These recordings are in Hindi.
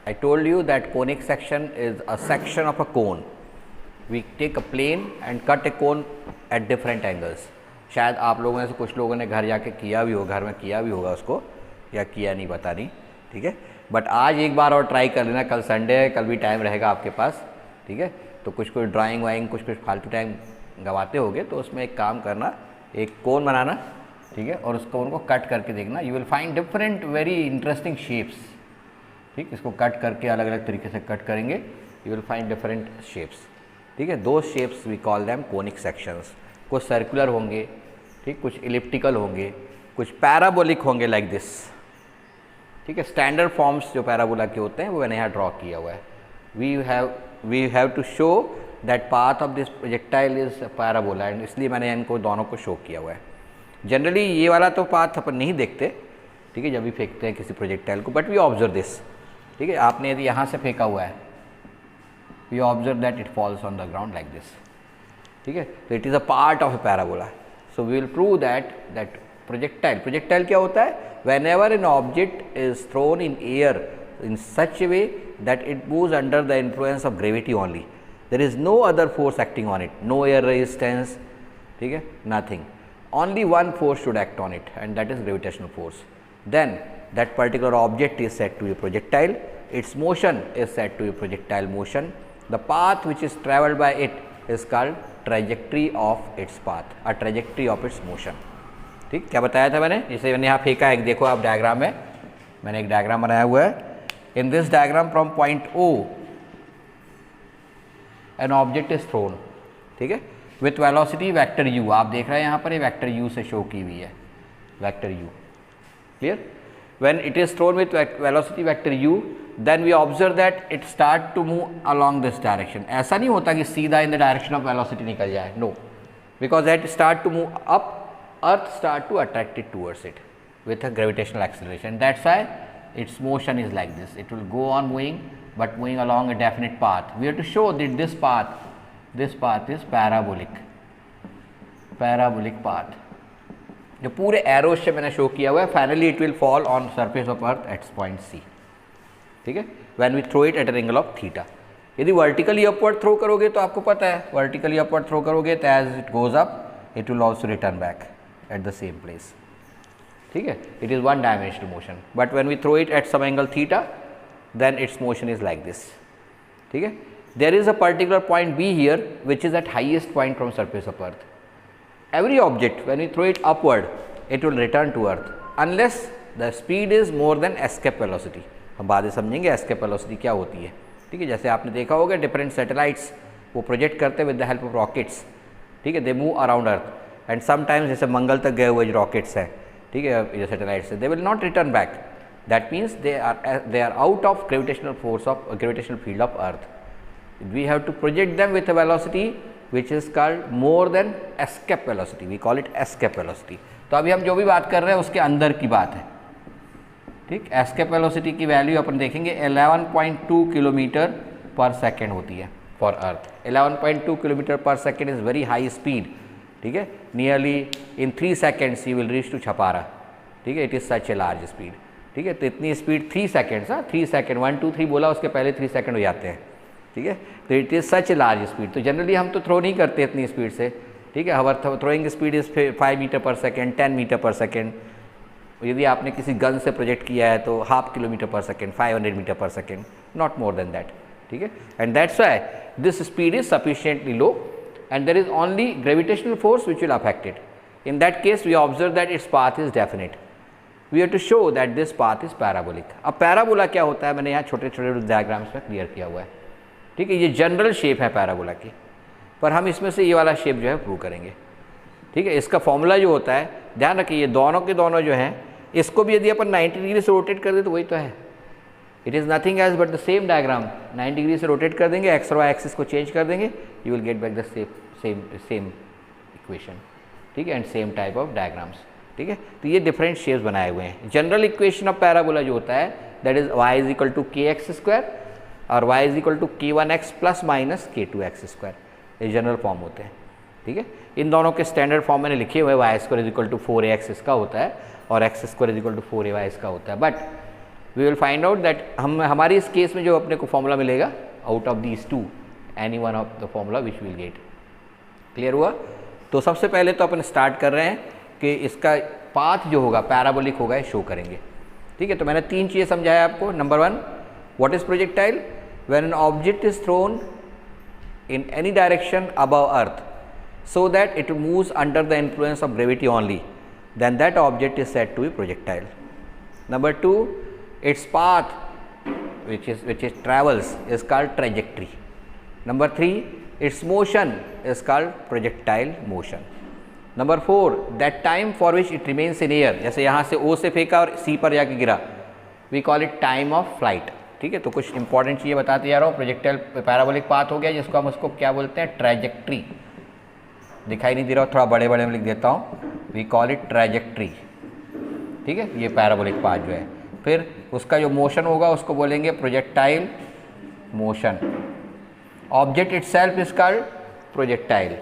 I told you that conic section is a section of a cone. We take a plane and cut a cone at different angles. शायद आप लोगों में से कुछ लोगों ने घर जाके किया भी होगा, घर में किया भी होगा उसको, या किया नहीं पता नहीं, ठीक है। बट आज एक बार और ट्राई कर लेना, कल संडे है, कल भी टाइम रहेगा आपके पास, ठीक है। तो कुछ ड्राइंग वाइंग कुछ फालतू टाइम गवाते होगे तो उसमें एक काम करना, एक कोन बनाना, ठीक है, और उस कोन को कट करके देखना। You will find different very interesting shapes, ठीक। इसको कट करके अलग अलग तरीके से कट करेंगे, you will find different shapes, ठीक है। दो shapes we call them conic sections. कुछ सर्कुलर होंगे, ठीक, कुछ इलिप्टिकल होंगे, कुछ पैराबोलिक होंगे लाइक दिस, ठीक है। स्टैंडर्ड फॉर्म्स जो पैराबोला के होते हैं वो मैंने यहाँ ड्रॉ किया हुआ है। We have to show that path of this projectile is parabola, and इसलिए मैंने इनको दोनों को शो किया हुआ है। जनरली ये वाला तो पाथ अपन नहीं देखते, ठीक है, जब भी फेंकते हैं किसी प्रोजेक्टाइल को, बट वी ऑब्जर्व दिस, ठीक है। आपने यदि यहाँ से फेंका हुआ है, we observe that it falls on the ground like this, ठीक है। तो it is a part of a parabola. So we will prove that projectile क्या होता है? whenever an object is thrown in air in such a way that it moves under the influence of gravity only, there is no other force acting on it, no air resistance, ठीक है, nothing, only one force should act on it, and that is gravitational force. Then that particular object is said to be a projectile, its motion is said to be projectile motion, the path which is travelled by it is called trajectory of its path, a trajectory of its motion, ठीक। क्या बताया था मैंने? जैसे मैंने यहाँ फेंका है, देखो आप डायग्राम में, मैंने एक डायग्राम बनाया हुआ है। इन this diagram from point O an object is throne, ठीक है, विथ वेलोसिटी वेक्टर u। आप देख रहे हैं यहाँ पर ये वेक्टर u से शो की हुई है, vector u, clear. When it is thrown with velocity vector u, then we observe that it start to move along this direction. ऐसा नहीं होता कि सीधा in the direction of velocity निकल जाए, no, because that start to move up, earth start to attract it towards it with a gravitational acceleration. That's why its motion is like this. It will go on moving, but moving along a definite path. We have to show that this path is parabolic path. जो पूरे एरोज से मैंने शो किया हुआ है, finally it will fall on surface of earth at point C, ठीक है, when we throw it at an angle of theta. यदि वर्टिकली अपवर्ड थ्रो करोगे तो आपको पता है, वर्टिकली अपवर्ड थ्रो करोगे तो as it goes up it will also return back at the same place, ठीक है। it is one dimensional motion, but when we throw it at some angle theta, then its motion is like this, ठीक है। there is a particular point B here which is at highest point from surface of earth. every object when we throw it upward it will return to earth unless the speed is more than escape velocity. हम बाद में समझेंगे escape velocity क्या होती है, ठीक है। जैसे आपने देखा होगा डिफरेंट सैटेलाइट्स वो प्रोजेक्ट करते with the help of rockets, ठीक है, they move around earth, and sometimes जैसे मंगल तक गए हुए जो रॉकेट्स हैं, ठीक है, ये सैटेलाइट्स से, they will not return back, that means they are out of gravitational force of gravitational field of earth. We have to project them with a velocity which is called more than escape velocity, we call it escape velocity. तो अभी हम जो भी बात कर रहे हैं उसके अंदर की बात है, ठीक। एस्केप वेलोसिटी की वैल्यू अपन देखेंगे 11.2 किलोमीटर पर सेकेंड होती है for earth. 11.2 kilometre per second is very high speed, ठीक है। Nearly in 3 seconds you will reach to Chhapara, ठीक है, it is such a large speed, ठीक है। तो इतनी स्पीड 3 सेकेंड्स, 3 सेकेंड 1 2 3 बोला, उसके पहले 3 सेकेंड हो जाते हैं, ठीक है। तो it is such a large speed. तो जनरली हम तो थ्रो नहीं करते इतनी स्पीड से, ठीक है। हमार throwing speed is 5 metre per second, 10 metre per second. यदि आपने किसी गन से प्रोजेक्ट किया है तो 0.5 kilometre per second, 500 metre per second, not more than that, ठीक है। And that's why this speed is sufficiently low and there is only gravitational force which will affect it. In that case we observe that its path is definite. We have to show that this path is parabolic. अब पैराबोला क्या होता है मैंने यहाँ छोटे छोटे डायग्राम्स में क्लियर किया हुआ है, ठीक है। ये जनरल शेप है पैराबोला की, पर हम इसमें से ये वाला शेप जो है प्रूव करेंगे, ठीक है। इसका फॉर्मूला जो होता है, ध्यान रखिए, ये दोनों के दोनों जो हैं, इसको भी यदि अपन 90 डिग्री से रोटेट कर दे तो वही तो है, it is nothing as but the same diagram. 90 degree से रोटेट कर देंगे, एक्स और वाई एक्सिस को चेंज कर देंगे, you will get back the same equation, ठीक है, and same type of diagrams, ठीक है। तो ये डिफरेंट शेप्स बनाए हुए हैं। जनरल इक्वेशन ऑफ पैराबोला जो होता है that is y is equal to kx² और y is equal to k1x plus minus k2x², ये जनरल फॉर्म होते हैं, ठीक है। इन दोनों के स्टैंडर्ड फॉर्म मैंने लिखे हुए हैं, y² is equal to 4ax इसका होता है और x² is equal to 4ay इसका होता है। But we will find out that हमारी इस केस में जो अपने को फॉर्मूला मिलेगा out of these two any one of the formula which will get. Clear हुआ? तो सबसे पहले तो अपन स्टार्ट कर रहे हैं कि इसका पाथ जो होगा पैराबोलिक होगा, शो करेंगे। ठीक है, तो मैंने 3 चीज़ें समझाया आपको। Number 1, what is projectile? When an object is thrown in any direction above earth so that it moves under the influence of gravity only, then that object is said to be projectile. Number 2, its path which is travels is called trajectory. Number 3, its motion is called projectile motion. Number 4, that time for which it remains in air, जैसे यहाँ से O से फेंका और C पर जाके गिरा, we call it time of flight. ठीक है, तो कुछ इंपॉर्टेंट चीज़ें बताते जा रहा हूँ। प्रोजेक्टाइल पैराबोलिक पाथ हो गया, जिसको हम उसको क्या बोलते हैं? ट्रैजेक्ट्री। दिखाई नहीं दे रहा, थोड़ा बड़े बड़े में लिख देता हूँ, वी कॉल इट ट्रैजेक्ट्री। ठीक है, ये पैराबोलिक पाथ जो है। फिर उसका जो मोशन होगा उसको बोलेंगे projectile motion. Object itself is called projectile.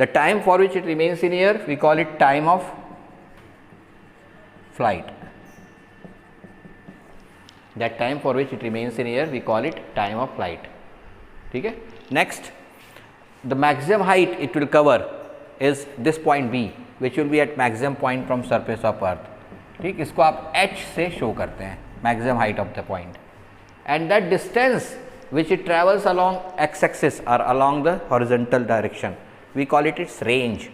The time for which it remains in air we call it time of flight. That time for which it remains in air we call it time of flight. ठीक है, next, the maximum height it will cover is this point B, which will be at maximum point from surface of earth. ठीक, इसको आप h से शो करते हैं, maximum height of the point, and that distance which it travels along x axis or along the horizontal direction we call it its range.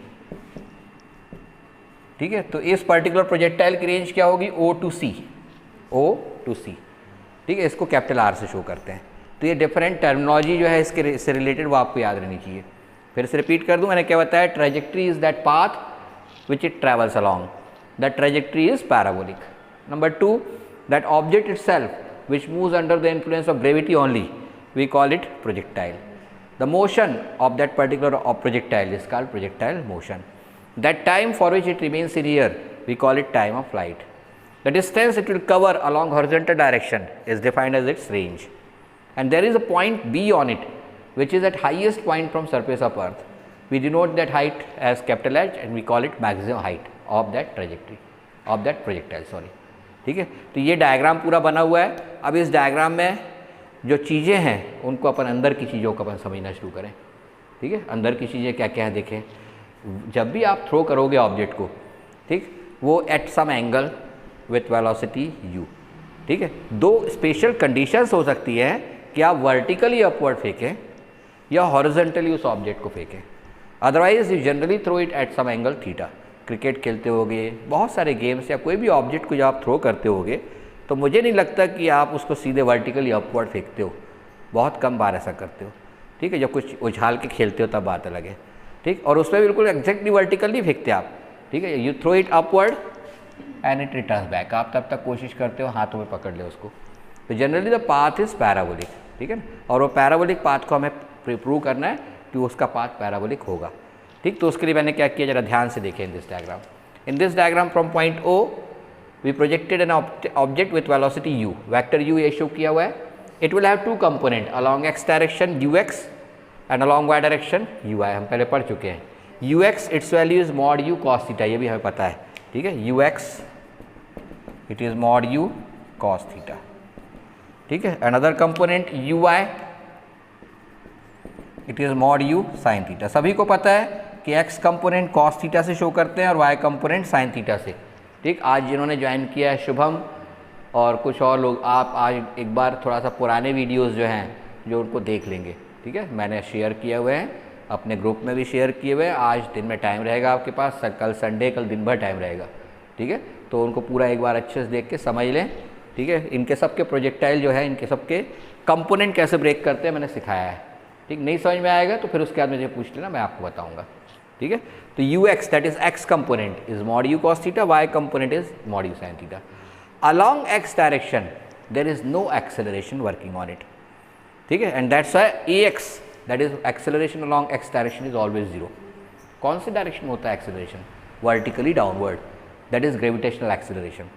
ठीक है, तो इस पर्टिकुलर प्रोजेक्टाइल की रेंज क्या होगी? O to C, O to C। ठीक है, इसको कैपिटल R से शो करते हैं। तो ये डिफरेंट टर्मिनोलॉजी जो है इससे रिलेटेड वो आपको याद रहनी चाहिए। फिर से रिपीट कर दूं, मैंने क्या बताया? Trajectory is that path which it travels along, that trajectory is parabolic. Number 2, that object itself which moves under the influence of gravity only we call it projectile. The motion of that particular projectile is called projectile motion. That time for which it remains in air we call it time of flight. The distance it will cover along horizontal direction is defined as its range, and there is a point B on it which is at highest point from surface of earth. We denote that height as capital H and we call it maximum height of that trajectory, of that projectile, sorry. ठीक है, तो ये डायग्राम पूरा बना हुआ है। अब इस डायग्राम में जो चीज़ें हैं उनको अपन अंदर की चीज़ों को अपन समझना शुरू करें। ठीक है, अंदर की चीज़ें क्या क्या है देखें। जब भी आप थ्रो करोगे ऑब्जेक्ट को, ठीक, वो at some angle with velocity u। ठीक है, 2 स्पेशल कंडीशंस हो सकती है कि आप वर्टिकली अपवर्ड फेंकें या हॉरिजॉन्टली उस ऑब्जेक्ट को फेंकें। Otherwise you generally throw it at some angle theta. Cricket खेलते होगे, बहुत सारे गेम्स या कोई भी ऑब्जेक्ट को जब आप थ्रो करते होगे तो मुझे नहीं लगता कि आप उसको सीधे वर्टिकली अपवर्ड फेंकते हो, बहुत कम बार ऐसा करते हो। ठीक है, जब कुछ उछाल के खेलते हो तब बात अलग है। ठीक, और उसमें बिल्कुल एग्जैक्टली वर्टिकल नहीं फेंकते आप। ठीक है, you throw it upward and it returns back. आप तब तक कोशिश करते हो हाथों में पकड़ ले उसको। तो generally the path is parabolic. ठीक है ना, और वो पैराबोलिक पाथ को हमें प्रूव करना है कि उसका पाथ पैराबोलिक होगा। ठीक, तो उसके लिए मैंने क्या किया, जरा ध्यान से देखें in this diagram. In this diagram from point O we projected an object with velocity u, vector u ये शो किया हुआ है। It will have 2 component, along x direction ux and along y direction ui। हम पहले पढ़ चुके हैं। ux its value is mod u cos theta, ये भी हमें पता है। ठीक है, ux it is mod u cos theta. ठीक है, another component ui it is mod u sin theta. सभी को पता है कि x कंपोनेंट cos थीटा से शो करते हैं और y कंपोनेंट sin थीटा से। ठीक, आज जिन्होंने ज्वाइन किया है, शुभम और कुछ और लोग, आप आज एक बार थोड़ा सा पुराने वीडियोस जो हैं जो उनको देख लेंगे। ठीक है, मैंने शेयर किए हुए हैं, अपने ग्रुप में भी शेयर किए हुए हैं। आज दिन में टाइम रहेगा आपके पास, कल संडे, कल दिन भर टाइम रहेगा। ठीक है, तो उनको पूरा एक बार अच्छे से देख के समझ लें। ठीक है, इनके सबके प्रोजेक्टाइल जो है, इनके सबके कंपोनेंट कैसे ब्रेक करते हैं मैंने सिखाया है। ठीक, नहीं समझ में आएगा तो फिर उसके बाद मुझे पूछ लेना, मैं आपको बताऊंगा। ठीक है, तो ux that is x component is mod u cos theta, y component is mod u sin theta. Along x direction there is no acceleration working on it. ठीक है, and that's why ax that is acceleration along x direction is always 0। कौन से डायरेक्शन में होता है acceleration? Vertically downward, that is gravitational acceleration.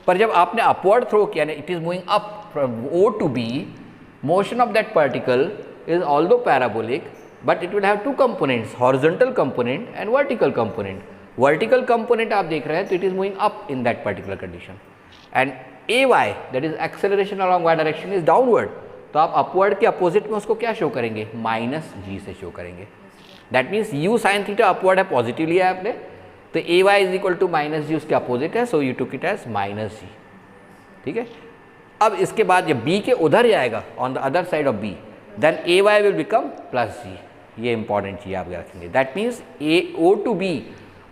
पर जब आपने अपवर्ड थ्रो किया, it is moving up from O to B, motion of that particle is although parabolic but it will have 2 components, horizontal component and vertical component. Vertical component आप देख रहे हैं तो it is moving up in that particular condition, and a y that is acceleration along y direction is downward, तो आप अपवर्ड के अपोजिट में उसको क्या शो करेंगे, माइनस जी से शो करेंगे। That means you sine theta upward है, पॉजिटिव लिया है आपने, तो a y is equal to minus g उसके अपोजिट है, so you took it as minus g. ठीक है, अब इसके बाद जब बी के उधर जाएगा on the other side of B, then a y will become plus g. ये इंपॉर्टेंट चीज आप रखेंगे। That means A O to B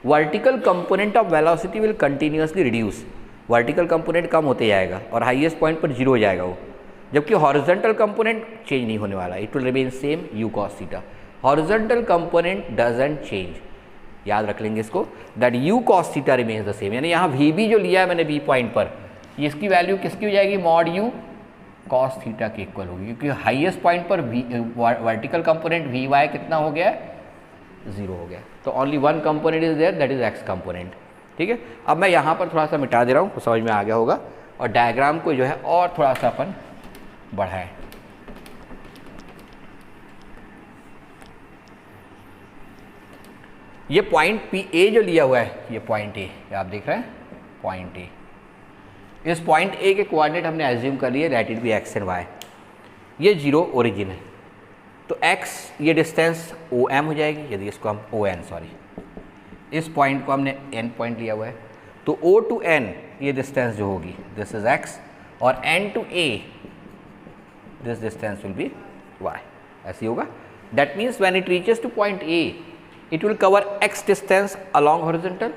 vertical component of velocity will continuously reduce, vertical component कम होते जाएगा और हाईएस्ट पॉइंट पर जीरो हो जाएगा वो, जबकि हॉरिजॉन्टल कंपोनेंट चेंज नहीं होने वाला, it will remain same you cos theta. Horizontal component doesn't change, याद रख लेंगे इसको, that you cos theta remains the same. यानी यहाँ वी बी जो लिया है मैंने बी पॉइंट पर, इसकी वैल्यू किसकी हो जाएगी, मॉड यू कॉस थीटा के इक्वल होगी, क्योंकि हाईएस्ट पॉइंट पर वर्टिकल कंपोनेंट वी वाई कितना हो गया, जीरो हो गया। तो only one component is there, that is x component. ठीक है, अब मैं यहाँ पर थोड़ा सा मिटा दे रहा हूँ, तो समझ में आ गया होगा, और डायग्राम को जो है और थोड़ा सा अपन बढ़ाएं। ये पॉइंट पी ए जो लिया हुआ है, ये पॉइंट ए आप देख रहे हैं, पॉइंट ए, इस पॉइंट ए के कोऑर्डिनेट हमने एज्यूम कर लिए let it be x and y, ये जीरो ओरिजिन है, तो x ये डिस्टेंस ओ एम हो जाएगी, यदि इसको हम ओ एन सॉरी, इस पॉइंट को हमने n पॉइंट लिया हुआ है, तो o टू n ये डिस्टेंस जो होगी दिस इज x, और n टू a this distance will be y, ऐसे होगा। That means when it reaches to point a it will cover x distance along horizontal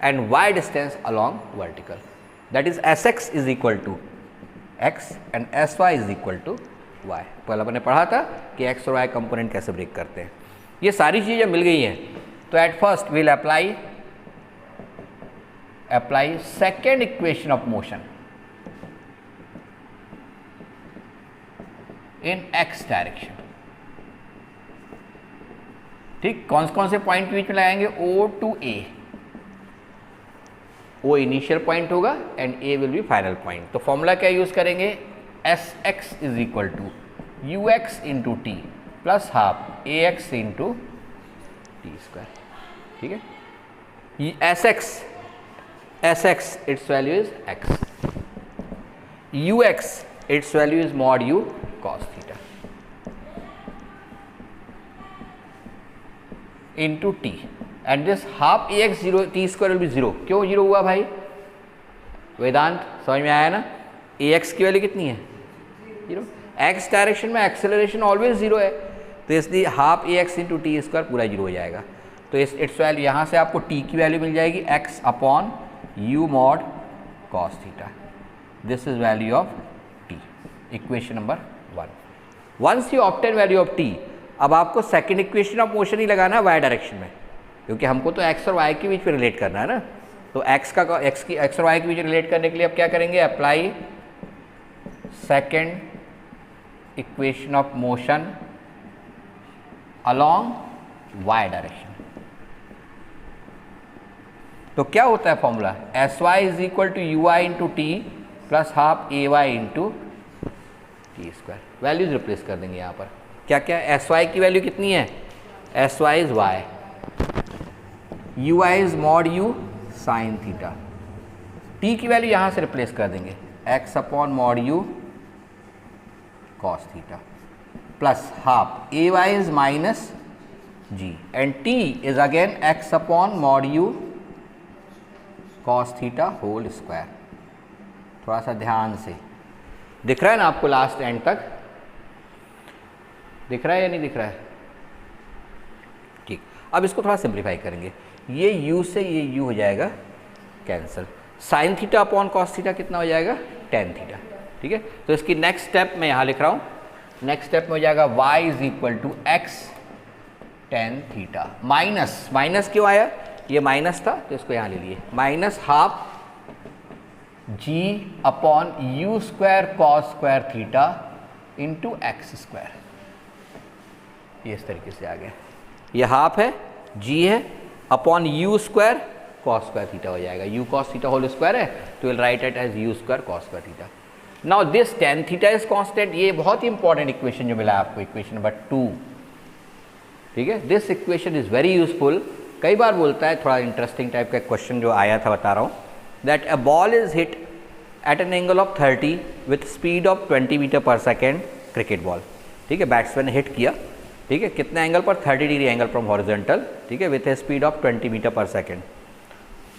and y distance along vertical, that is sx is equal to x and sy is equal to y। पहले मैंने पढ़ा था कि x और y कंपोनेंट कैसे ब्रेक करते हैं। ये सारी चीज़ें मिल गई हैं, तो at first will apply second equation of motion in x direction. ठीक, कौन कौन से पॉइंट बीच में लगाएंगे, O to A, O initial point होगा and A will be final point. तो फॉर्मूला क्या यूज करेंगे, Sx is equal to Ux into T plus half Ax into T square. ठीक है, Sx its value is x, Ux its value is mod u cos theta into T, and this half A x zero T square will be zero. क्यों जीरो हुआ भाई, वेदांत समझ में आया ना, ए एक्स की वैल्यू कितनी है, जीरो, एक्स डायरेक्शन में एक्सेलरेशन ऑलवेज जीरो है, तो इसलिए हाफ ए एक्स इंटू टी स्क्वायर पूरा जीरो हो जाएगा। तो इट्स वैल्यू यहाँ से आपको टी की वैल्यू मिल जाएगी x upon u mod cos theta, this is value of t, equation number 1। Once you obtain value of t, अब आपको सेकंड इक्वेशन ऑफ मोशन ही लगाना है वाई डायरेक्शन में, क्योंकि हमको तो एक्स और वाई के बीच में रिलेट करना है ना, तो एक्स और वाई के बीच रिलेट करने के लिए अब क्या करेंगे, apply second equation of motion along y direction. तो क्या होता है formula, s y is equal to u i into T plus half a y into T square. Values replace कर देंगे यहाँ पर, क्या क्या, एस वाई की वैल्यू कितनी है, s y is y, u i is mod u sine theta, t की वैल्यू यहाँ से रिप्लेस कर देंगे x upon mod u cos theta plus half a y is minus g, and t is again x upon mod u cos theta whole square. थोड़ा सा ध्यान से, दिख रहा है ना आपको लास्ट एंड तक, दिख रहा है या नहीं दिख रहा है, ठीक। अब इसको थोड़ा सिंप्लीफाई करेंगे, ये u से ये u हो जाएगा cancel, sine theta upon cos theta कितना हो जाएगा, टेन थीटा। ठीक है, तो इसकी नेक्स्ट स्टेप मैं यहाँ लिख रहा हूँ, नेक्स्ट स्टेप में हो जाएगा y is equal to x tan theta, minus, minus क्यों आया, ये माइनस था तो इसको यहाँ ले लिए, minus half g upon u square cos square theta into x square, ये इस तरीके से आ गया, ये हाफ है, जी है, upon u square cos square theta हो जाएगा, u cos theta whole square है तो will write it as u square cos square theta. Now this tan theta is constant, ये बहुत ही इंपॉर्टेंट इक्वेशन जो मिला है आपको, इक्वेशन नंबर 2। ठीक है, this equation is very useful, कई बार बोलता है, थोड़ा इंटरेस्टिंग टाइप का क्वेश्चन जो आया था बता रहा हूँ, that a ball is hit at an angle of 30 with speed of 20 metre per second cricket ball. ठीक है, बैट्समैन ने हिट किया, ठीक है, कितने एंगल पर, 30 डिग्री एंगल फ्रॉम हॉरिजॉन्टल, ठीक है, with a speed of 20 metre per second.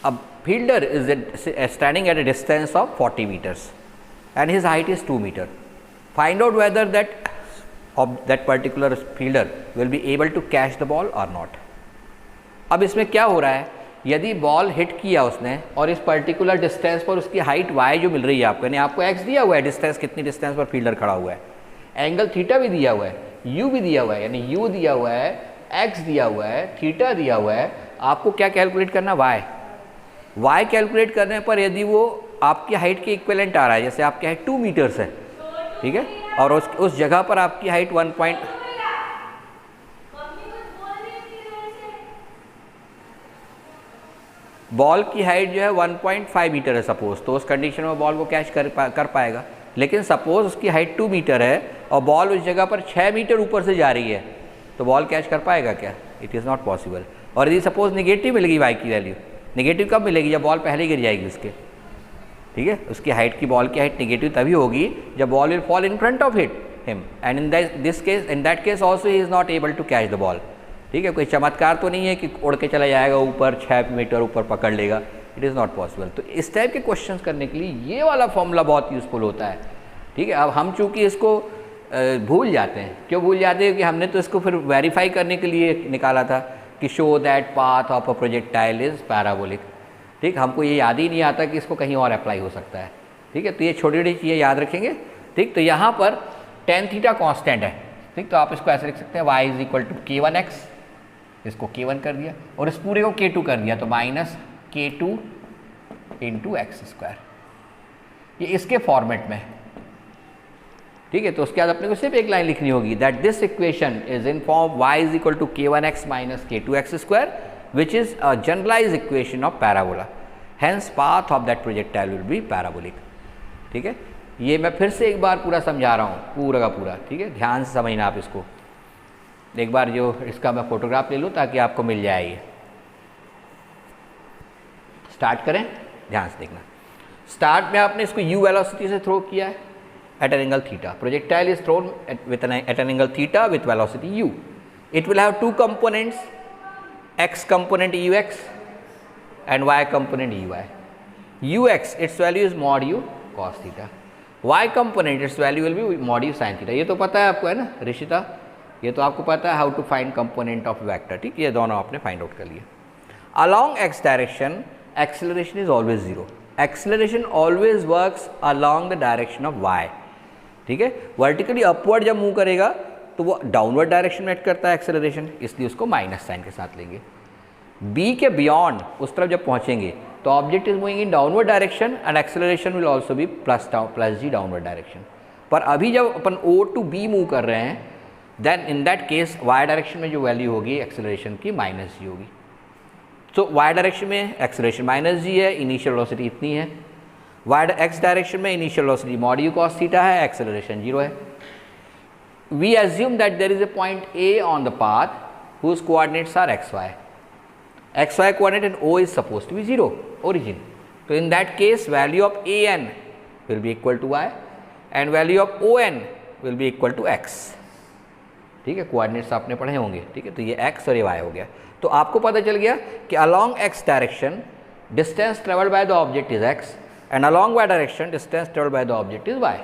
अब fielder is standing at a distance of 40 metres and his height is 2 metre. Find out whether that particular fielder will be able to catch the ball or not। अब इसमें क्या हो रहा है, यदि बॉल हिट किया उसने और इस पर्टिकुलर डिस्टेंस पर उसकी हाइट y जो मिल रही है आपको, यानी आपको x दिया हुआ है, डिस्टेंस कितनी डिस्टेंस पर फील्डर खड़ा हुआ है, एंगल थीटा भी दिया हुआ है, u भी दिया हुआ है, यानी u दिया हुआ है, x दिया हुआ है, थीटा दिया हुआ है, आपको क्या कैलकुलेट करना, y कैलकुलेट करने पर यदि वो आपकी हाइट के इक्विवेलेंट आ रहा है, जैसे आपकी हाइट 2 मीटर्स है, ठीक है, और उस जगह पर आपकी हाइट बॉल की हाइट जो है 1.5 मीटर है सपोज, तो उस कंडीशन में बॉल को कैच कर पाएगा। लेकिन सपोज उसकी हाइट 2 मीटर है और बॉल उस जगह पर 6 मीटर ऊपर से जा रही है, तो बॉल कैच कर पाएगा क्या? It is not possible. और यदि सपोज निगेटिव मिलेगी y की वैल्यू, निगेटिव कब मिलेगी? जब बॉल पहले गिर जाएगी उसके, ठीक है, उसकी हाइट की, बॉल की हाइट निगेटिव तभी होगी जब ball will fall in front of him and in that case also he is not able to catch the ball. ठीक है, कोई चमत्कार तो नहीं है कि उड़ के चला जाएगा ऊपर, 6 मीटर ऊपर पकड़ लेगा, इट इज़ नॉट पॉसिबल। तो इस टाइप के क्वेश्चंस करने के लिए ये वाला फॉर्मूला बहुत यूज़फुल होता है। ठीक है, अब हम चूँकि इसको भूल जाते हैं, क्यों भूल जाते हैं कि हमने तो इसको फिर वेरीफाई करने के लिए निकाला था कि show that path of a projectile is parabolic. ठीक, हमको ये याद ही नहीं आता कि इसको कहीं और अप्लाई हो सकता है। ठीक है, तो ये छोटी छोटी चीज़ें याद रखेंगे। ठीक, तो यहाँ पर tan थीटा कॉन्स्टेंट है। ठीक, तो आप इसको ऐसे लिख सकते हैं y is equal to k1x, इसको k1 कर दिया और इस पूरे को k2 कर दिया, तो minus k2 into x square, ये इसके फॉर्मेट में। ठीक है, तो उसके बाद अपने को सिर्फ एक लाइन लिखनी होगी that this equation is in form y is equal to k1x minus k2x square which is a generalized equation of parabola, hence path of that projectile will be parabolic। ठीक है, ये मैं फिर से एक बार पूरा समझा रहा हूँ, पूरा का पूरा। ठीक है, ध्यान से समझना आप इसको एक बार, जो इसका मैं फोटोग्राफ ले लूँ ताकि आपको मिल जाए। ये स्टार्ट करें, ध्यान से देखना। स्टार्ट में आपने इसको u वेलोसिटी से थ्रो किया है at an angle theta, projectile is thrown at an angle theta with velocity u। It will have two components, x component ux and y component ey। ux its value is mod u cos theta, y component its value will be mod u sin theta। ये तो पता है आपको, है ना ऋषिता, ये तो आपको पता है how to find component of vector. ठीक, ये दोनों आपने फाइंड आउट कर लिए। Along x direction acceleration is always zero, acceleration always works along the direction of y। ठीक है, वर्टिकली अपवर्ड जब मूव करेगा तो वो डाउनवर्ड डायरेक्शन में एक्ट करता है एक्सेलरेशन, इसलिए उसको माइनस साइन के साथ लेंगे। b के बियॉन्ड, उस तरफ जब पहुंचेंगे तो object is moving in downward direction and acceleration will also be plus g downward direction. पर अभी जब अपन o टू b मूव कर रहे हैं, then in that case y direction में जो वैल्यू होगी एक्सेलरेशन की माइनस जी होगी। तो y डायरेक्शन में एक्सेलरेशन माइनस जी है, इनिशियल वेलोसिटी इतनी है। x डायरेक्शन में initial velocity mod u cos theta है, एक्सेलरेशन 0 है। We assume that there is a point A on the path whose coordinates are xy. xy coordinate and O is supposed to be 0, origin. So in that case value of an will be equal to y and value of on will be equal to x। ठीक है, कोऑर्डिनेट्स आपने पढ़े होंगे। ठीक है, तो ये x और ये y हो गया। तो आपको पता चल गया कि along x direction distance traveled by the object is x and along y direction distance traveled by the object is y।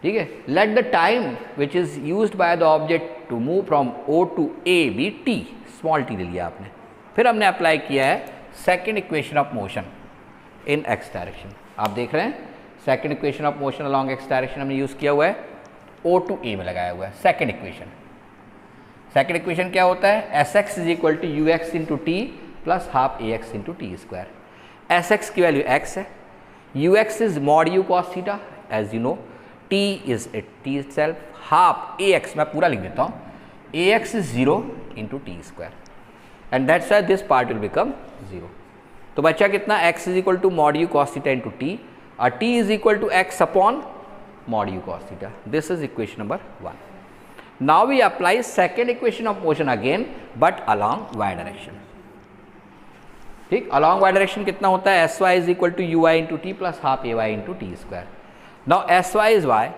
ठीक है, let the time which is used by the object to move from O to A be t, small t ले लिया आपने। फिर हमने अप्लाई किया है second equation of motion in x direction. आप देख रहे हैं second equation of motion along x direction हमने यूज़ किया हुआ है, O टू A में लगाया हुआ है सेकेंड इक्वेशन। सेकेंड इक्वेशन क्या होता है? Sx is equal to ux into T plus half ax into T square. Sx की वैल्यू x है, ux is mod u cos theta as you know, t is at t itself, half ax, मैं पूरा लिख देता हूँ, ax is 0 into t square and that's why this part will become 0। तो बच्चा कितना, x is equal to mod u cos theta into t और t is equal to x upon mod u cos theta। This is equation number 1। Now we apply second equation of motion again but along y direction। ठीक, अलॉन्ग वाई डायरेक्शन कितना होता है, s y is equal to u i into T plus half a y into T square. Now s y is y,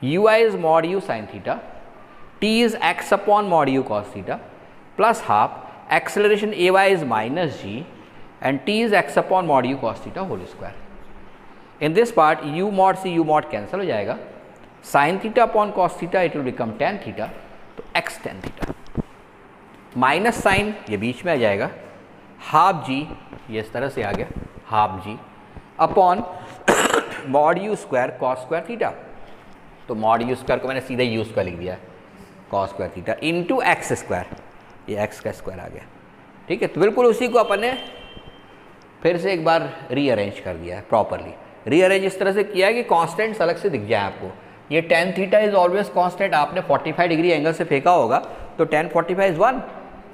u i is mod u sine theta, t is x upon mod u cos theta plus half acceleration a y is minus g and t is x upon mod u cos theta whole square. In this part u mod से u mod cancel हो जाएगा, sin theta upon cos theta it will become tan theta, तो x tan theta minus sine ये बीच में आ जाएगा, हाफ जी ये इस तरह से आ गया, half g upon mod u square cos square theta, तो mod u स्क्वायर को मैंने सीधा u स्क्वायर लिख दिया cos square theta into x square, ये x का स्क्वायर आ गया. ठीक है, तो बिल्कुल उसी को अपन ने फिर से एक बार रीअरेंज कर दिया है प्रॉपरली. रीअरेंज इस तरह से किया है कि कांस्टेंट्स अलग से दिख जाए आपको. ये tan theta is always constant, आपने 45 डिग्री एंगल से फेंका होगा तो tan 45 इज 1.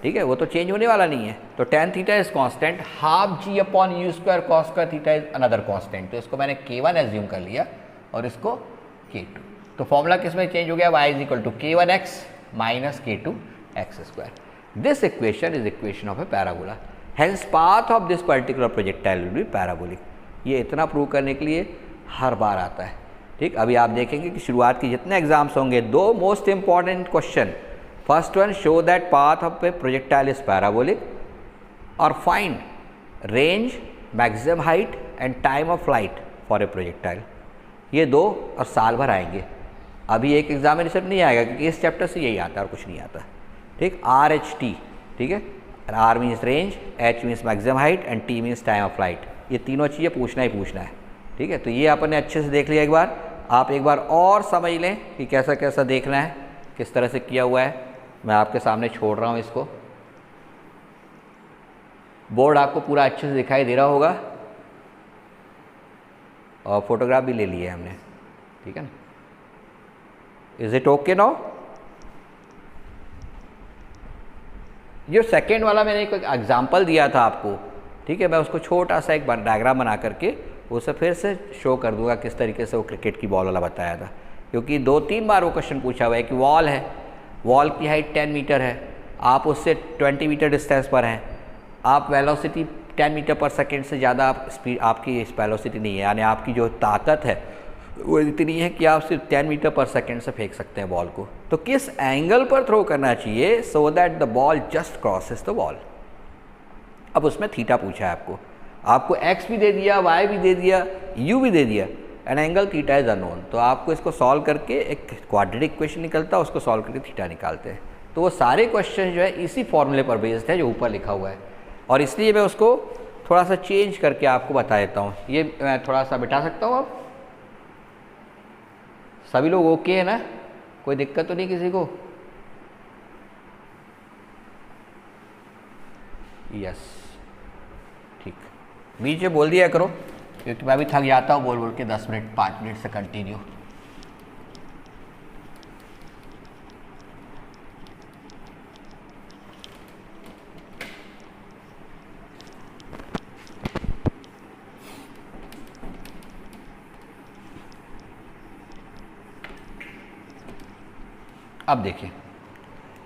ठीक है, वो तो चेंज होने वाला नहीं है. तो tan theta is constant, half g upon u square cos square theta is another constant. तो इसको मैंने k1 एज्यूम कर लिया और इसको k2. तो फॉर्मूला किस में चेंज हो गया, y is equal to k1x minus k2x square. This equation is equation of a parabola. Hence path of this particular projectile will be parabolic. ये इतना प्रूव करने के लिए हर बार आता है. ठीक, अभी आप देखेंगे कि शुरुआत के जितने एग्जाम्स होंगे, दो most important question. First one, show that path of a projectile is parabolic, और find range, maximum height and time of flight for a projectile. ये दो और साल भर आएंगे. अभी एक एग्जामिनेशन नहीं आएगा क्योंकि इस चैप्टर से यही आता है और कुछ नहीं आता. ठीक, RHT. ठीक है, R means range, H means maximum height and T means time of flight. ये तीनों चीज़ें पूछना ही पूछना है. ठीक है, तो ये अपन ने अच्छे से देख लिया. एक बार आप एक बार और समझ लें कि कैसा कैसा देखना है, किस तरह से किया हुआ है. मैं आपके सामने छोड़ रहा हूँ इसको. बोर्ड आपको पूरा अच्छे से दिखाई दे रहा होगा और फोटोग्राफ भी ले लिए हमने. ठीक है ना, इज इट ओके नाउ? जो सेकेंड वाला मैंने एक एग्जाम्पल दिया था आपको, ठीक है, मैं उसको छोटा सा एक डायग्राम बना करके उसे फिर से शो कर दूंगा किस तरीके से वो क्रिकेट की बॉल वाला बताया था. क्योंकि 2-3 बार वो क्वेश्चन पूछा हुआ है कि वॉल है, वॉल की हाइट 10 मीटर है, आप उससे 20 मीटर डिस्टेंस पर हैं, आप वेलोसिटी 10 मीटर पर सेकेंड से ज़्यादा आप स्पीड, आपकी वेलोसिटी नहीं है, यानी आपकी जो ताकत है वो इतनी है कि आप सिर्फ 10 मीटर पर सेकेंड से फेंक सकते हैं बॉल को. तो किस एंगल पर थ्रो करना चाहिए so that the ball just crosses the ball. अब उसमें थीटा पूछा है आपको x भी दे दिया, y भी दे दिया, u भी दे दिया, and angle theta is unknown. तो आपको इसको सॉल्व करके एक क्वाड्रेटिक इक्वेशन निकलता है, उसको सॉल्व करके थीटा निकालते हैं. तो वो सारे क्वेश्चन जो है इसी फॉर्मूले पर बेस्ड है जो ऊपर लिखा हुआ है, और इसलिए मैं उसको थोड़ा सा चेंज करके आपको बता देता हूँ. ये मैं थोड़ा सा बिठा सकता हूँ. अब सभी लोग ओके है ना, कोई दिक्कत तो नहीं किसी को? यस, ठीक. बीच में बोल दिया करो क्योंकि मैं भी थक जाता हूँ बोल के 10 मिनट 5 मिनट से कंटिन्यू. अब देखिए,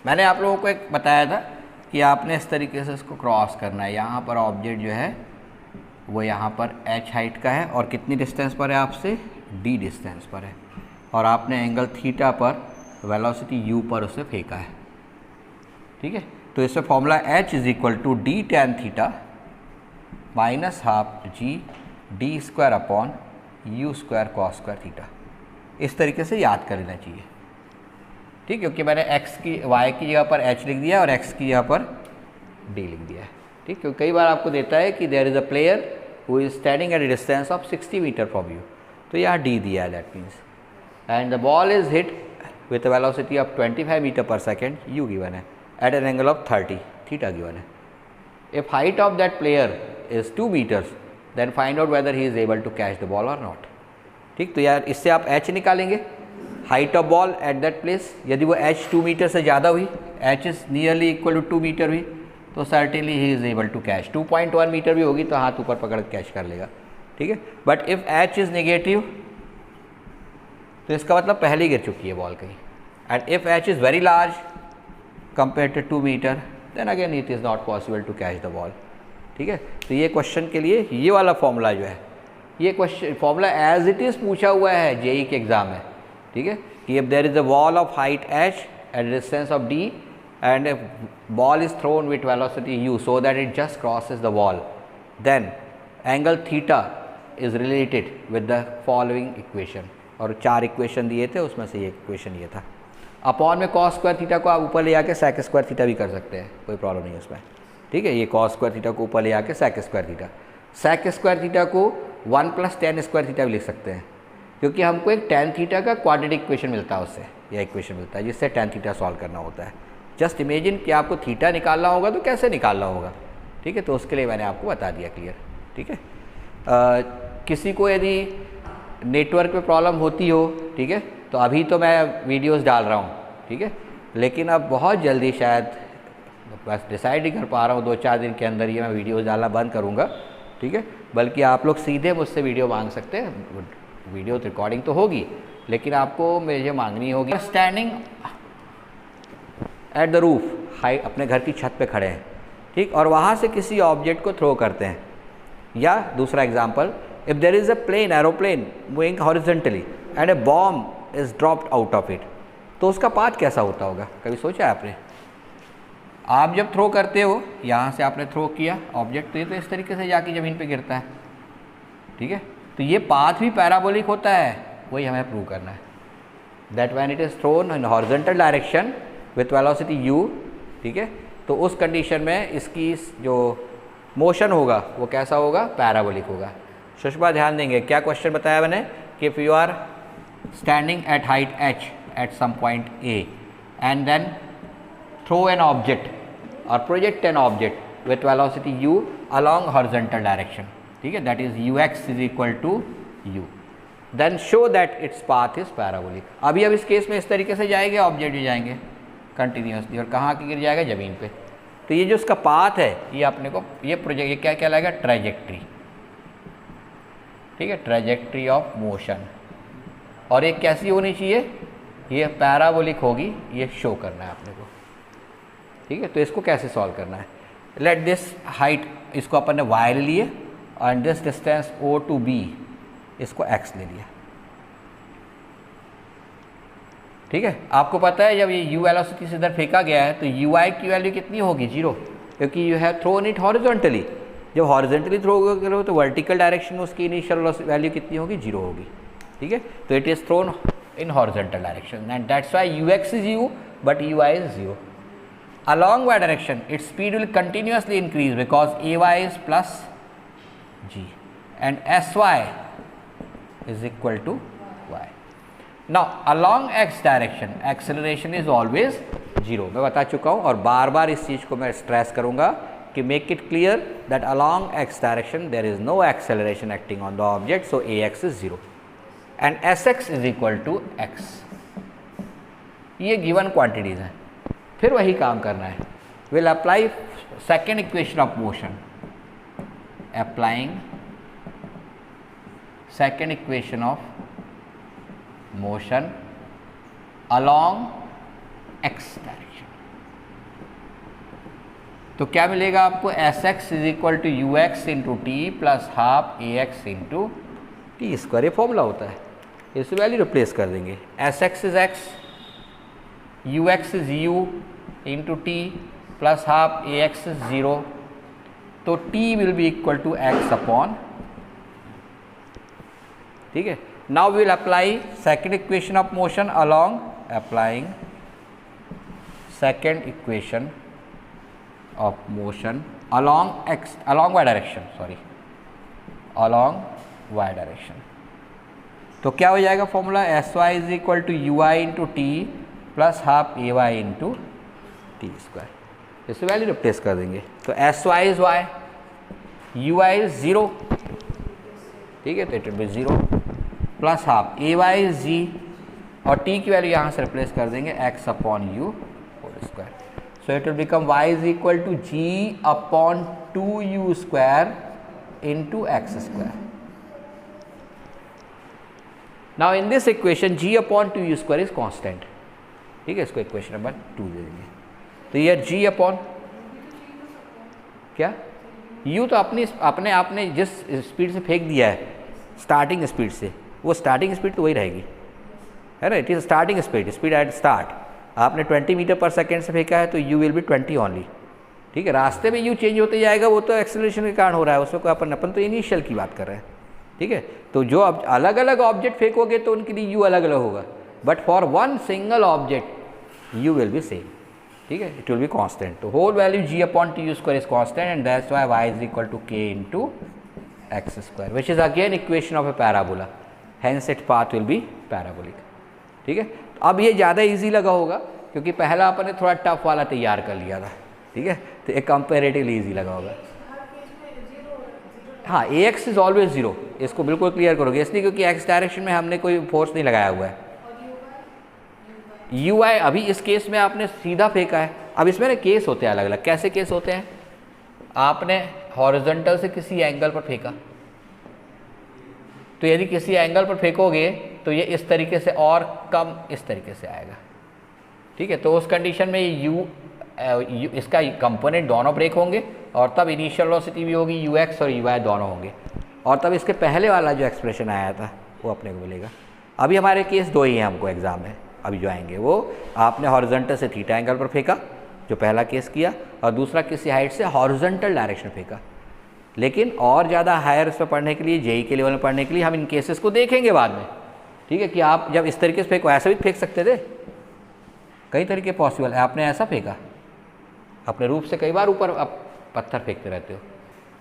मैंने आप लोगों को एक बताया था कि आपने इस तरीके से इसको क्रॉस करना है. यहाँ पर ऑब्जेक्ट जो है वो यहाँ पर h हाइट का है और कितनी डिस्टेंस पर है आपसे, d डिस्टेंस पर है, और आपने एंगल थीटा पर वेलोसिटी u पर उसे फेंका है. ठीक है, तो इससे formula h is equal to d tan theta minus half g d square upon u square cos square theta. इस तरीके से याद कर लेना चाहिए. ठीक, क्योंकि मैंने x की y की जगह पर h लिख दिया और x की जगह पर d लिख दिया है. ठीक, क्योंकि कई बार आपको देता है कि there is a player who is standing at a distance of 60 metre from you, तो यहाँ d दिया है, that means, and the ball is hit with velocity of 25 metre per second, u given है, at an angle of 30, theta given है. If height of that player is 2 metres then find out whether he is able to catch the ball or not. ठीक, तो यार इससे आप h निकालेंगे, height of ball at that place. यदि वो h 2 मीटर से ज़्यादा हुई, h is nearly equal to 2 metre हुई, तो certainly he is able to catch. 2.1 metre भी होगी तो हाथ ऊपर पकड़ के कैच कर लेगा. ठीक है, but if h is negative तो इसका मतलब पहले ही गिर चुकी है बॉल कहीं. And if h is very large compare to 2 metre then again it is not possible to catch the ball. ठीक है। तो ये क्वेश्चन के लिए ये वाला फॉर्मूला जो है, ये question formula as it is पूछा हुआ है जेई के एग्जाम में, ठीक है, कि if there is a wall of height h at a distance of d and a ball is thrown with velocity u so that it just crosses the wall, then angle theta is related with the following equation। और 4 इक्वेशन दिए थे, उसमें से ये इक्वेशन ये था। अपॉन में cos स्क्वायर थीटा को आप ऊपर ले आके sec स्क्वायर थीटा भी कर सकते हैं, कोई प्रॉब्लम नहीं है उसमें, ठीक है। ये cos स्क्वायर थीटा को ऊपर ले आके sec square theta, sec square theta को 1 + tan स्क्वायर थीटा भी लिख सकते हैं, क्योंकि हमको एक tan थीटा का क्वाड्रेटिक इक्वेशन मिलता है, उससे यह इक्वेशन मिलता है जिससे tan थीटा सॉल्व करना होता है। जस्ट इमेजिन कि आपको थीटा निकालना होगा तो कैसे निकालना होगा, ठीक है। तो उसके लिए मैंने आपको बता दिया क्लियर, ठीक है। किसी को यदि नेटवर्क में प्रॉब्लम होती हो, ठीक है, तो अभी तो मैं वीडियोस डाल रहा हूँ, ठीक है, लेकिन अब बहुत जल्दी शायद, बस डिसाइड ही कर पा रहा हूँ 2-4 दिन के अंदर ये मैं वीडियोस डालना बंद करूँगा, ठीक है। बल्कि आप लोग सीधे मुझसे वीडियो मांग सकते हैं, वीडियो रिकॉर्डिंग तो होगी लेकिन आपको मुझे मांगनी होगी। Standing at the roof, high, अपने घर की छत पे खड़े हैं, ठीक, और वहाँ से किसी ऑब्जेक्ट को थ्रो करते हैं। या दूसरा example, if there is a plane, aeroplane moving horizontally and a bomb is dropped out of it, तो उसका पाथ कैसा होता होगा, कभी सोचा है आपने? आप जब थ्रो करते हो, यहाँ से आपने थ्रो किया ऑब्जेक्ट, तो ये तो इस तरीके से जाके ज़मीन पे गिरता है, ठीक है। तो ये पाथ भी पैराबोलिक होता है, वही हमें प्रूव करना है। That when it is thrown in horizontal direction with velocity u, ठीक है, तो उस कंडीशन में इसकी जो मोशन होगा वो कैसा होगा, पैराबोलिक होगा। सुषमा ध्यान देंगे, क्या क्वेश्चन बताया मैंने कि if you are standing at height h at some point a and then throw an object or project an object with velocity u along horizontal direction, ठीक है, that is ux is equal to u, then show that its path is parabolic। अभी अब इस केस में इस तरीके से जाएंगे, ऑब्जेक्ट भी जाएंगे कंटिन्यूसली, और कहाँ की गिर जाएगा, ज़मीन पे। तो ये जो उसका पाथ है, ये अपने को ये प्रोजेक्ट, ये क्या कहलाएगा, ट्रैजेक्ट्री, ठीक है, ट्रैजेक्ट्री ऑफ मोशन। और ये कैसी होनी चाहिए, ये पैराबोलिक होगी, ये शो करना है अपने को, ठीक है। तो इसको कैसे सॉल्व करना है, लेट दिस हाइट, इसको अपन ने y ले लिए, and this distance o to b, इसको x ले लिया, ठीक है। आपको पता है जब ये u वेलोसिटी से इधर फेंका गया है तो ui की वैल्यू कितनी होगी, 0, क्योंकि you have thrown it horizontally. जब हॉरिजॉन्टली थ्रो करो तो वर्टिकल डायरेक्शन में उसकी इनिशियल वैल्यू कितनी होगी, 0 होगी, ठीक है। तो it is thrown in horizontal direction and that's why ux is u but ui is 0. Along y direction its speed will continuously increase because ay is plus g and sy is equal to y. Now along x direction acceleration is always 0, मैं बता चुका हूँ और बार बार इस चीज़ को मैं स्ट्रेस करूँगा कि make it clear that along x direction there is no acceleration acting on the object, so ax is 0 and sx is equal to x। ये गिवन क्वांटिटीज़ हैं, फिर वही काम करना है। Will apply second equation of motion, applying second equation of motion along x direction, तो क्या मिलेगा आपको, sx is equal to ux into T plus half ax into T square. ये फॉर्मूला होता है, इस वैल्यू रिप्लेस कर देंगे, sx is x, ux is u into T plus half ax is 0, तो t will be equal to x upon, ठीक है। Now we will apply second equation of motion along, applying second equation of motion along x, along y direction, sorry along y direction. तो क्या हो जाएगा फॉर्मूला, sy is equal to ui into T plus half ay into T square. इस वैल्यू रिप्लेस कर देंगे, तो sy is y, ui is 0, ठीक है, तो it will be 0 plus half ay is g, और t की वैल्यू यहाँ से रिप्लेस कर देंगे x upon u whole square. So it will become y is equal to g upon 2u square into x square. Now in this equation g upon 2u square is constant, ठीक है, इसको इक्वेशन नंबर 2 दे देंगे। तो ये g अपॉन क्या, यू तो अपने आपने जिस स्पीड से फेंक दिया है स्टार्टिंग स्पीड से, वो स्टार्टिंग स्पीड तो वही रहेगी, है ना। It is starting speed at start. आपने 20 मीटर पर सेकेंड से फेंका है तो यू विल बी 20 ओनली, ठीक है। रास्ते में यू चेंज होते जाएगा, वो तो एक्सेलरेशन के कारण हो रहा है, उसमें कोई अपन तो इनिशियल की बात कर रहे हैं, ठीक है। तो जो अलग अलग ऑब्जेक्ट फेंकोगे तो उनके लिए यू अलग अलग होगा, but for one single object u will be same, ठीक है, इट विल बी कांस्टेंट। तो whole value g upon t u square is constant and that's why y is equal to k into x square, which is again equation of a parabola, hence it path will be parabolic, ठीक है। अब ये ज़्यादा इजी लगा होगा क्योंकि पहला अपन ने थोड़ा टफ वाला तैयार कर लिया था, ठीक है, तो एक कंपेरेटिवली इजी लगा होगा। हाँ, ए एक्स इज ऑलवेज जीरो, इसको बिल्कुल क्लियर करोगे, इसलिए क्योंकि एक्स डायरेक्शन में हमने कोई फोर्स नहीं लगाया हुआ है। यू आई अभी इस केस में आपने सीधा फेंका है। अब इसमें ना केस होते हैं अलग अलग। कैसे केस होते हैं? आपने हॉरिजॉन्टल से किसी एंगल पर फेंका, तो यदि किसी एंगल पर फेंकोगे तो ये इस तरीके से और कम इस तरीके से आएगा, ठीक है। तो उस कंडीशन में यू इसका कंपोनेंट दोनों ब्रेक होंगे और तब इनिशियल वेलोसिटी भी होगी, यू एक्स और यू वाई दोनों होंगे, और तब इसके पहले वाला जो एक्सप्रेशन आया था वो अपने को मिलेगा। अभी हमारे केस दो ही हैं हमको एग्जाम में अभी जो आएंगे, वो आपने हॉरिजॉन्टल से थीटा एंगल पर फेंका जो पहला केस किया, और दूसरा किसी हाइट से हॉरिजॉन्टल डायरेक्शन फेंका। लेकिन और ज़्यादा हायर उस पर पढ़ने के लिए, जेई के लेवल में पढ़ने के लिए हम इन केसेस को देखेंगे बाद में, ठीक है, कि आप जब इस तरीके से फेंको, ऐसा भी फेंक सकते थे, कई तरीके पॉसिबल है। आपने ऐसा फेंका, अपने रूप से कई बार ऊपर आप पत्थर फेंकते रहते हो,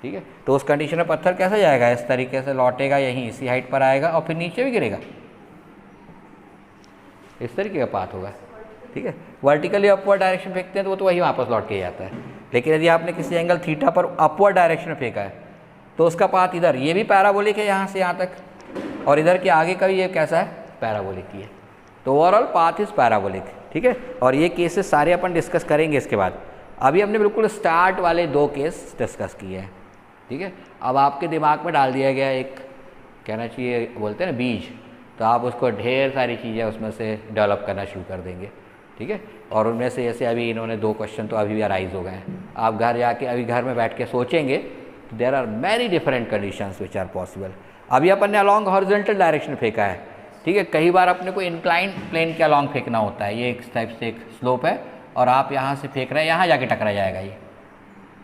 ठीक है, तो उस कंडीशन में पत्थर कैसा जाएगा? इस तरीके से लौटेगा, यहीं इसी हाइट पर आएगा और फिर नीचे भी गिरेगा, इस तरीके का पाथ होगा, ठीक है। वर्टिकली अपवर्ड डायरेक्शन फेंकते हैं तो वो तो वही वापस लौट के जाता है। लेकिन यदि आपने किसी एंगल थीटा पर अपवर्ड डायरेक्शन में फेंका है तो उसका पाथ इधर, ये भी पैराबोलिक है यहाँ से यहाँ तक, और इधर के आगे का भी ये कैसा है? पैराबोलिक ही है। तो ओवरऑल पाथ इज पैराबोलिक, ठीक है। और ये केसेस सारे अपन डिस्कस करेंगे इसके बाद। अभी हमने बिल्कुल स्टार्ट वाले दो केस डिस्कस किए हैं, ठीक है। अब आपके दिमाग में डाल दिया गया एक, कहना चाहिए बोलते हैं ना, बीज, तो आप उसको ढेर सारी चीज़ें उसमें से डेवलप करना शुरू कर देंगे, ठीक है। और उनमें से जैसे अभी इन्होंने दो क्वेश्चन तो अभी भी अराइज हो गए हैं। आप घर जाके अभी घर में बैठ के सोचेंगे तो there are many different conditions which are possible. अभी अपन ने अलॉन्ग हॉरिजॉन्टल डायरेक्शन फेंका है, ठीक है। कई बार अपने को इंक्लाइंड प्लेन के अलॉन्ग फेंकना होता है, ये एक टाइप से एक स्लोप है और आप यहाँ से फेंक रहे हैं, यहाँ जाके टकरा जाएगा ये,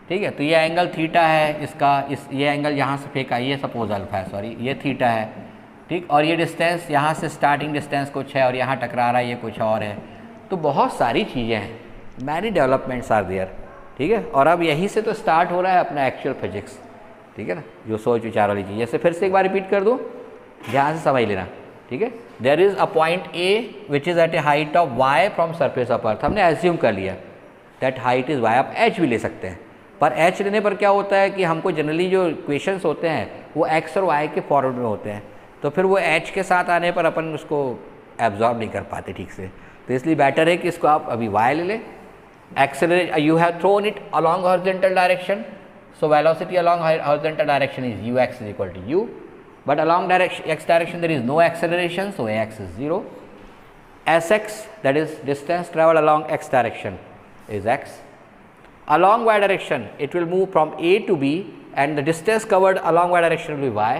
ठीक है। तो ये एंगल थीटा है इसका, ये एंगल यहाँ से फेंका, ये सपोज अल्फा है, सॉरी ये थीटा है, ठीक। और ये डिस्टेंस यहाँ से स्टार्टिंग डिस्टेंस कुछ है और यहाँ टकरा रहा है, ये कुछ और है। तो बहुत सारी चीज़ें हैं, मैनी डेवलपमेंट्स आर देयर, ठीक है। और अब यहीं से तो स्टार्ट हो रहा है अपना एक्चुअल फिजिक्स, ठीक है ना, जो सोच विचार वाली चीज़। जैसे फिर से एक बार रिपीट कर दूँ, ध्यान से समझ लेना, ठीक है। There is a point A which is at a height of y from surface of earth. हमने एज्यूम कर लिया दैट हाइट इज़ वाई। आप एच भी ले सकते हैं, पर एच लेने पर क्या होता है कि हमको जनरली जो इक्वेशंस होते हैं वो एक्स और वाई के फॉरवर्ड में होते हैं, तो फिर वो एच के साथ आने पर अपन उसको एब्जॉर्ब नहीं कर पाते ठीक से। तो इसलिए बेटर है कि इसको आप अभी वाई ले लें। Accelerate, you have thrown it along horizontal direction, so velocity along horizontal direction is u x is equal to u, but along x direction there is no acceleration, so ax is 0. Sx, that is distance traveled along x direction, is x. Along y direction it will move from A to B and the distance covered along y direction will be y.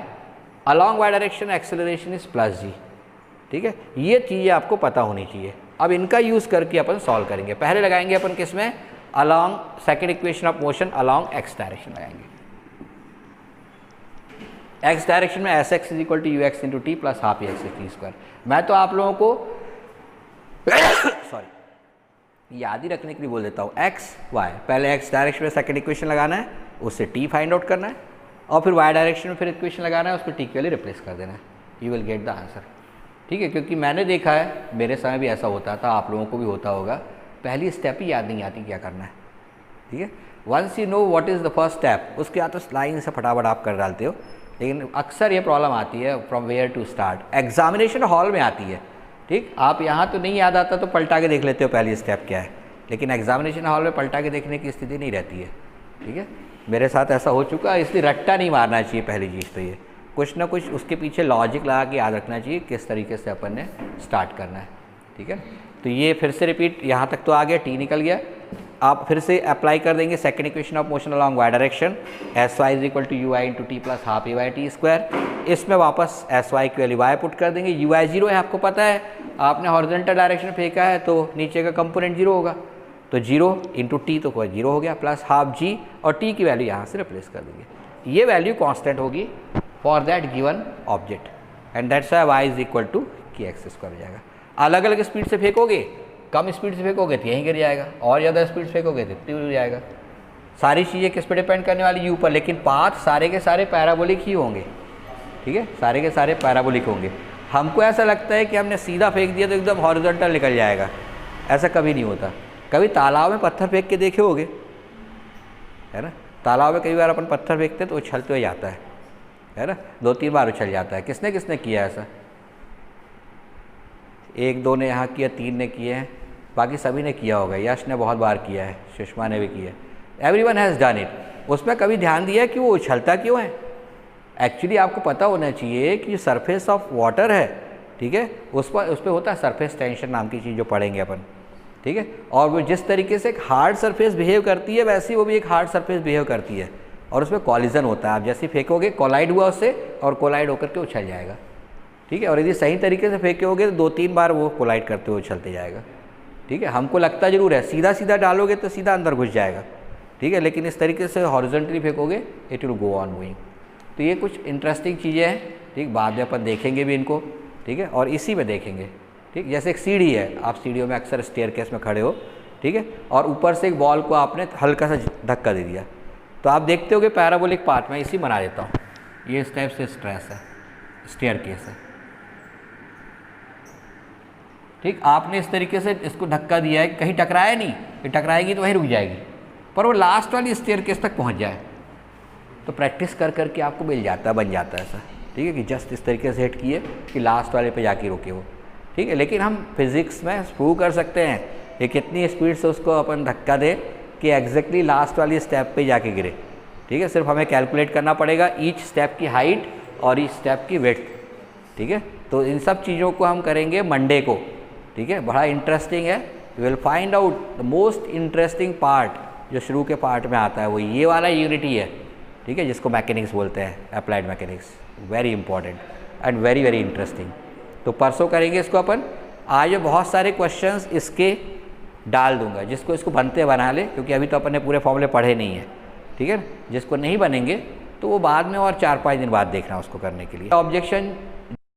Along y direction acceleration is plus g, ठीक है। ये चीज़ें आपको पता होनी चाहिए। अब इनका यूज़ करके अपन सॉल्व करेंगे। पहले लगाएंगे अपन किस में? Along second equation of motion along x direction लगाएंगे। एक्स डायरेक्शन में s x is equal to u x into T plus half x t square. मैं तो आप लोगों को सॉरी याद ही रखने के लिए बोल देता हूँ, एक्स वाई, पहले एक्स डायरेक्शन में सेकंड इक्वेशन लगाना है, उससे टी फाइंड आउट करना है, और फिर वाई डायरेक्शन में फिर इक्वेशन लगाना है, उसको टी के लिए रिप्लेस कर देना है। You will get the answer, ठीक है। क्योंकि मैंने देखा है, मेरे समय भी ऐसा होता था, आप लोगों को भी होता होगा, पहली स्टेप ही याद नहीं आती क्या करना है, ठीक है। Once you know what is the first step, उसके बाद तो लाइन से फटाफट आप कर डालते हो। लेकिन अक्सर ये प्रॉब्लम आती है from where to start, examination hall में आती है, ठीक। आप यहाँ तो नहीं याद आता तो पलटा के देख लेते हो पहली स्टेप क्या है, लेकिन एग्जामिनेशन हॉल में पलटा के देखने की स्थिति नहीं रहती है, ठीक है। मेरे साथ ऐसा हो चुका है, इसलिए रट्टा नहीं मारना चाहिए पहली चीज़ तो ये, कुछ ना कुछ उसके पीछे लॉजिक लगा के याद रखना चाहिए किस तरीके से अपन ने स्टार्ट करना है, ठीक है। तो ये फिर से रिपीट, यहाँ तक तो आ गया, टी निकल गया। आप फिर से अप्लाई कर देंगे second equation of motion along y direction, s y is equal to u i into T plus half a y t square. इसमें वापस एस वाई की वैल्यू वाई पुट कर देंगे, यू आई जीरो है आपको पता है, आपने हॉरिजॉन्टल डायरेक्शन फेंका है तो नीचे का कंपोनेंट जीरो होगा, तो जीरो इंटू टी तो कोई जीरो हो गया, प्लस हाफ जी और टी की वैल्यू यहाँ से रिप्लेस कर देंगे। ये वैल्यू कॉन्स्टेंट होगी for that given object and that's y y is equal to k x square हो जाएगा। अलग अलग स्पीड से फेंकोगे, कम स्पीड से फेंकोगे तो यहीं गिर जाएगा, और ज़्यादा स्पीड से फेंकोगे तो इतनी हो जाएगा। सारी चीज़ें किस पर डिपेंड करने वाली, यू पर, लेकिन पाथ सारे के सारे पैराबोलिक ही होंगे, ठीक है, सारे के सारे पैराबोलिक होंगे। हमको ऐसा लगता है कि हमने सीधा फेंक दिया तो एकदम हॉरिजॉन्टल निकल जाएगा, ऐसा कभी नहीं होता। कभी तालाब में पत्थर फेंक के देखे होगे, है ना, तालाब में कई बार अपन पत्थर फेंकते तो उछलते हुए जाता है ना, 2-3 बार उछल जाता है। किसने किसने किया ऐसा, 1-2 ने यहाँ किया, 3 ने किए हैं, बाकी सभी ने किया होगा। यश ने बहुत बार किया है, सुषमा ने भी किया है, एवरीवन हैज़ डन इट। उसमें कभी ध्यान दिया कि वो उछलता क्यों है? एक्चुअली आपको पता होना चाहिए कि जो सरफेस ऑफ वाटर है, ठीक है, उस पर होता है सरफेस टेंशन नाम की चीज़ जो पढ़ेंगे अपन, ठीक है, और वो जिस तरीके से एक हार्ड सरफेस बिहेव करती है वैसे ही वो भी एक हार्ड सरफेस बिहेव करती है, और उसमें कॉलिजन होता है। आप जैसे फेंकोगे कोलाइड हुआ उससे और कोलाइड होकर के उछल जाएगा, ठीक है, और यदि सही तरीके से फेंकोगे तो 2-3 बार वो कोलाइड करते हुए उछलते जाएगा, ठीक है। हमको लगता जरूर है सीधा सीधा डालोगे तो सीधा अंदर घुस जाएगा, ठीक है, लेकिन इस तरीके से हॉरिजॉन्टली फेंकोगे it will go on moving. तो ये कुछ इंटरेस्टिंग चीज़ें हैं, ठीक, बाद में अपन देखेंगे भी इनको, ठीक है, और इसी में देखेंगे, ठीक। जैसे एक सीढ़ी है, आप सीढ़ियों में अक्सर स्टेयरकेस में खड़े हो, ठीक है, और ऊपर से एक बॉल को आपने हल्का सा धक्का दे दिया, तो आप देखते हो कि पैराबोलिक पार्ट में इसी बना देता हूँ, ये इस टाइप से स्ट्रेस है, स्टेयरकेस है, ठीक। आपने इस तरीके से इसको धक्का दिया है, कहीं टकराया नहीं, कि टकराएगी तो वहीं रुक जाएगी, पर वो लास्ट वाली स्टेयरकेस तक पहुँच जाए। तो प्रैक्टिस कर करके आपको मिल जाता है, बन जाता है ऐसा, ठीक है, कि जस्ट इस तरीके से हिट किए कि लास्ट वाले पे जाके रुके वो, ठीक है। लेकिन हम फिज़िक्स में प्रूव कर सकते हैं कि कितनी स्पीड से उसको अपन धक्का दें कि एग्जैक्टली लास्ट वाली स्टेप पे जाके गिरे, ठीक है। सिर्फ हमें कैलकुलेट करना पड़ेगा ईच स्टेप की हाइट और ईच स्टेप की विड्थ, ठीक है। तो इन सब चीज़ों को हम करेंगे मंडे को, ठीक है, बड़ा इंटरेस्टिंग है। You will find out the most interesting part जो शुरू के पार्ट में आता है, वो ये वाला यूनिटी है, ठीक है, जिसको मैकेनिक्स बोलते हैं, applied mechanics, very important and very very interesting. तो परसों करेंगे इसको अपन। आज बहुत सारे क्वेश्चंस इसके डाल दूंगा, जिसको इसको बनते बना ले, क्योंकि अभी तो अपन ने पूरे फॉर्मूले पढ़े नहीं है, ठीक है। जिसको नहीं बनेंगे तो वो बाद में और 4-5 दिन बाद देखना उसको करने के लिए। ऑब्जेक्शन